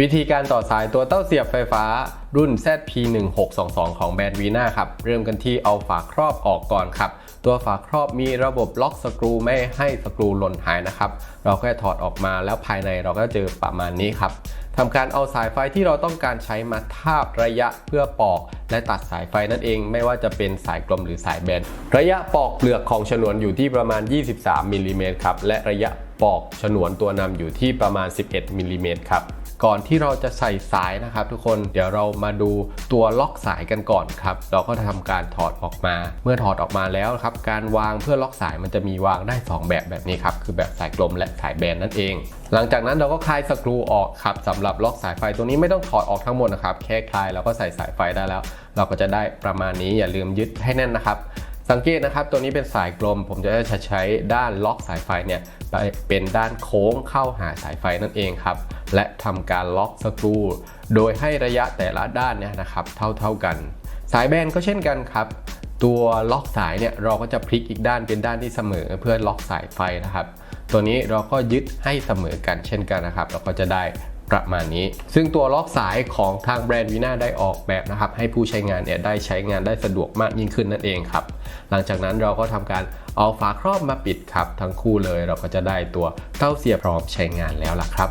วิธีการต่อสายตัวเต้าเสียบไฟฟ้ารุ่น ZP1622 ของแบรนด์วีน่าครับเริ่มกันที่เอาฝาครอบออกก่อนครับตัวฝาครอบมีระบบล็อกสกรูไม่ให้สกรูหล่นหายนะครับเราแค่ถอดออกมาแล้วภายในเราก็เจอประมาณนี้ครับทำการเอาสายไฟที่เราต้องการใช้มาทาบระยะเพื่อปอกและตัดสายไฟนั่นเองไม่ว่าจะเป็นสายกลมหรือสายแบนระยะปอกเปลือกของฉนวนอยู่ที่ประมาณ23มิลลิเมตรครับและระยะปอกฉนวนตัวนำอยู่ที่ประมาณ11มิลลิเมตรครับก่อนที่เราจะใส่สายนะครับทุกคนเดี๋ยวเรามาดูตัวล็อกสายกันก่อนครับเราก็ทำการถอดออกมาเมื่อถอดออกมาแล้วครับการวางเพื่อล็อกสายมันจะมีวางได้2แบบนี้ครับคือแบบสายกลมและสายแบนนั่นเองหลังจากนั้นเราก็คลายสกรูออกครับสำหรับล็อกสายไฟตัวนี้ไม่ต้องถอดออกทั้งหมดนะครับแค่คลายแล้วก็ใส่สายไฟได้แล้วเราก็จะได้ประมาณนี้อย่าลืมยึดให้แน่นนะครับสังเกตนะครับตัวนี้เป็นสายกลมผมจะใช้ด้านล็อกสายไฟเนี่ยไปเป็นด้านโค้งเข้าหาสายไฟนั่นเองครับและทำการล็อกสกรูโดยให้ระยะแต่ละด้านเนี่ยนะครับเท่ากันสายแบนก็เช่นกันครับตัวล็อกสายเนี่ยเราก็จะพลิกอีกด้านเป็นด้านที่เสมอเพื่อล็อกสายไฟนะครับตัวนี้เราก็ยึดให้เสมอกันเช่นกันนะครับเราก็จะได้ประมาณนี้ซึ่งตัวล็อกสายของทางแบรนด์วีน่าได้ออกแบบนะครับให้ผู้ใช้งานเนี่ยได้ใช้งานได้สะดวกมากยิ่งขึ้นนั่นเองครับหลังจากนั้นเราก็ทำการเอาฝาครอบมาปิดครับทั้งคู่เลยเราก็จะได้ตัวเต้าเสียบพร้อมใช้งานแล้วล่ะครับ